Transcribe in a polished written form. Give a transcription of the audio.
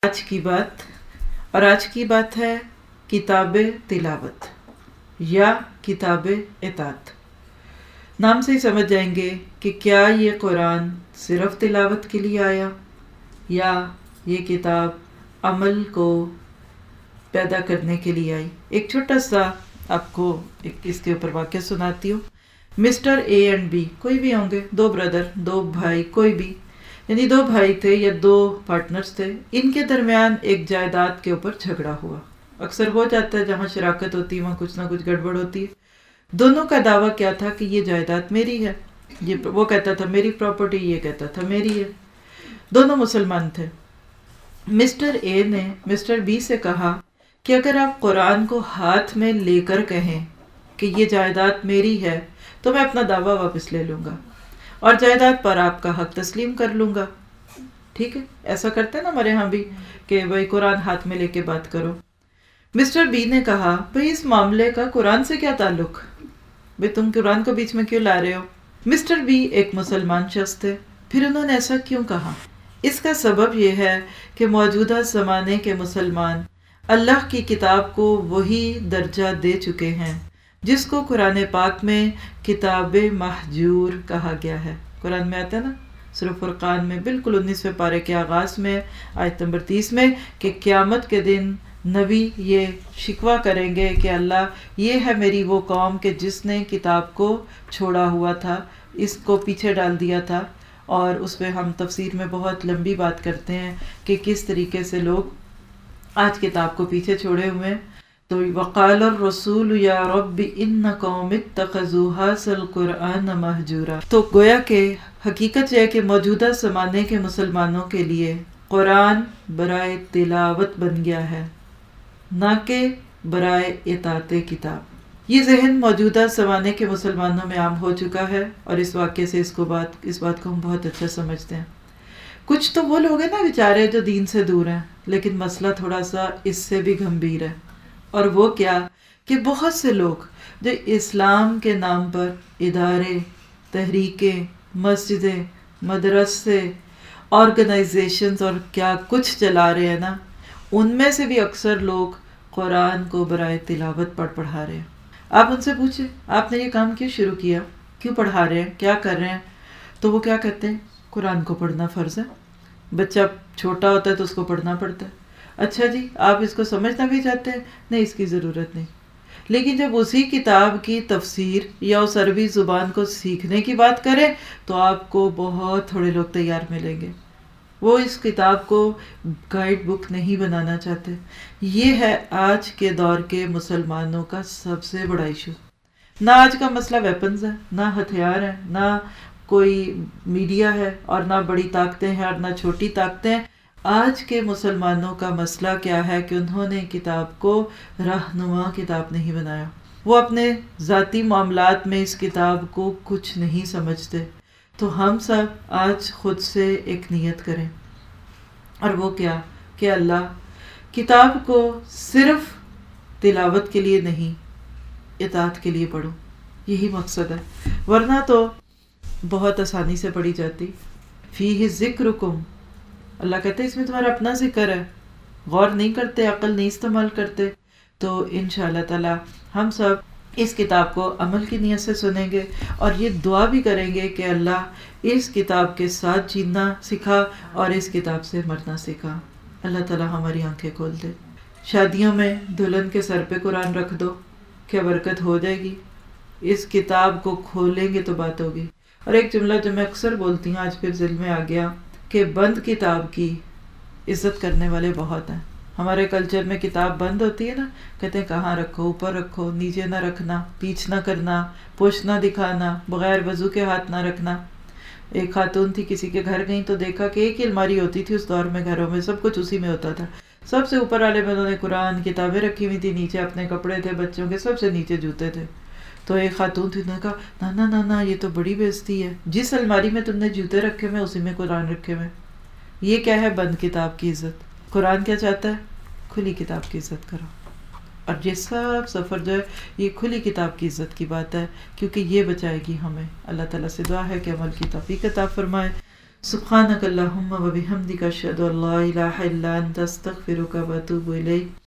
आज की बात और आज की बात है किताब तिलावत या किताब इतात। नाम से ही समझ जाएंगे कि क्या ये कुरान सिर्फ तिलावत के लिए आया या ये किताब अमल को पैदा करने के लिए आई। एक छोटा सा आपको इसके ऊपर वाक्य सुनाती हूँ। मिस्टर ए एंड बी, कोई भी होंगे, दो ब्रदर, दो भाई, कोई भी, यानी दो भाई थे या दो पार्टनर्स थे। इनके दरमियान एक जायदाद के ऊपर झगड़ा हुआ। अक्सर हो जाता है, जहाँ शराकत होती है वहाँ कुछ ना कुछ गड़बड़ होती है। दोनों का दावा क्या था कि ये जायदाद मेरी है। ये वो कहता था मेरी प्रॉपर्टी, ये कहता था मेरी है। दोनों मुसलमान थे। मिस्टर ए ने मिस्टर बी से कहा कि अगर आप कुरान को हाथ में लेकर कहें कि ये जायदाद मेरी है तो मैं अपना दावा वापस ले लूँगा और जायदाद पर आपका हक तस्लीम कर लूँगा। ठीक है, ऐसा करते हैं ना हमारे यहाँ भी कि भाई कुरान हाथ में लेके बात करो। मिस्टर बी ने कहा भाई इस मामले का कुरान से क्या ताल्लुक, भाई तुम कुरान को बीच में क्यों ला रहे हो। मिस्टर बी एक मुसलमान शख्स थे, फिर उन्होंने ऐसा क्यों कहा। इसका सबब यह है कि मौजूदा ज़माने के मुसलमान अल्लाह की किताब को वही दर्जा दे चुके हैं जिसको कुरान पाक में किताब महजूर कहा गया है। कुरान में आता है ना, सूरह फुरकान में बिल्कुल 19वें पारे के आगाज़ में आयत नंबर 30 में कि क़यामत के दिन नबी ये शिकवा करेंगे कि अल्लाह ये है मेरी वो कौम कि जिसने किताब को छोड़ा हुआ था, इसको पीछे डाल दिया था। और उस पर हम तफसीर में बहुत लंबी बात करते हैं कि किस तरीके से लोग आज किताब को पीछे छोड़े हुए हैं। तो वक़ाल रसूल या रब्बी इन्न कौम इत्तख़ज़ू हाज़ल कुरआन महजूरा। तो गोया के हकीकत यह है कि मौजूदा ज़माने के मुसलमानों के लिए कुरान बराए तिलावत बन गया है, ना कि बराए इताते किताब। ये जहन मौजूदा ज़माने के मुसलमानों में आम हो चुका है और इस वाक़े से इस बात को हम बहुत अच्छा समझते हैं। कुछ तो वो लोग हैं ना बेचारे जो दीन से दूर हैं, लेकिन मसला थोड़ा सा इससे भी गंभीर है। और वो क्या कि बहुत से लोग जो इस्लाम के नाम पर इदारे, तहरीकें, मस्जिदें, मदरसे, ऑर्गेनाइजेशंस और क्या कुछ चला रहे हैं ना, उनमें से भी अक्सर लोग कुरान को बराए तिलावत पढ़ा रहे हैं। आप उनसे पूछें आपने ये काम क्यों शुरू किया, क्यों पढ़ा रहे हैं, क्या कर रहे हैं, तो वो क्या कहते हैं कुरान को पढ़ना फ़र्ज़ है। बच्चा छोटा होता है तो उसको पढ़ना पड़ता है। अच्छा जी, आप इसको समझना भी चाहते हैं, नहीं इसकी ज़रूरत नहीं। लेकिन जब उसी किताब की तफसीर या उस अरबी ज़ुबान को सीखने की बात करें तो आपको बहुत थोड़े लोग तैयार मिलेंगे। वो इस किताब को गाइड बुक नहीं बनाना चाहते। ये है आज के दौर के मुसलमानों का सबसे बड़ा इशू। ना आज का मसला वेपन्स है, ना हथियार है, ना कोई मीडिया है, और ना बड़ी ताकतें हैं और ना छोटी ताकतें हैं। आज के मुसलमानों का मसला क्या है कि उन्होंने किताब को रहनुमा किताब नहीं बनाया। वो अपने ज़ाती मामलात में इस किताब को कुछ नहीं समझते। तो हम सब आज ख़ुद से एक नियत करें, और वो क्या कि अल्लाह किताब को सिर्फ़ तिलावत के लिए नहीं, इताअत के लिए पढ़ो। यही मकसद है, वरना तो बहुत आसानी से पढ़ी जाती। फ़ीहि ज़िक्रुकुम, अल्लाह कहते हैं इसमें तुम्हारा अपना जिक्र है, गौर नहीं करते, अक्ल नहीं इस्तेमाल करते। तो इंशाअल्लाह ताला हम सब इस किताब को अमल की नीयत से सुनेंगे और ये दुआ भी करेंगे कि अल्लाह इस किताब के साथ जीना सिखा और इस किताब से मरना सिखा। अल्लाह ताला हमारी आंखें खोल दे। शादियों में दुल्हन के सर पे कुरान रख दो, क्या बरकत हो जाएगी। इस किताब को खोलेंगे तो बात होगी। और एक जुमला जो मैं अक्सर बोलती हूँ, आज फिर दिल में आ गया कि बंद किताब की इज़्ज़त करने वाले बहुत हैं। हमारे कल्चर में किताब बंद होती है ना, कहते हैं कहाँ रखो, ऊपर रखो, नीचे ना रखना, पीछ ना करना, पुश ना दिखाना, बग़ैर वज़ू के हाथ ना रखना। एक खातून थी, किसी के घर गई तो देखा कि एक ही अलमारी होती थी उस दौर में, घरों में सब कुछ उसी में होता था। सबसे ऊपर वाले में उन्होंने कुरान किताबें रखी हुई थी, नीचे अपने कपड़े थे बच्चों के, सबसे नीचे जूते थे। तो एक खातून थी, उन्होंने कहा ना ना ना, ये तो बड़ी बेइज्जती है, जिस अलमारी में तुमने जूते रखे हुए उसी में कुरान रखे हुए। ये क्या है, बंद किताब की इज़्ज़त। कुरान क्या चाहता है, खुली किताब की इज़्ज़त करो। और ये सब सफ़र जो है ये खुली किताब की इज़्ज़त की बात है, क्योंकि ये बचाएगी हमें। अल्लाह ताला से दुआ है कि अमल की तौफीक अता फरमाए। سبحانک اللہم و بحمدک اشہد ان لا الہ الا انت استغفرک و اتوب الیک.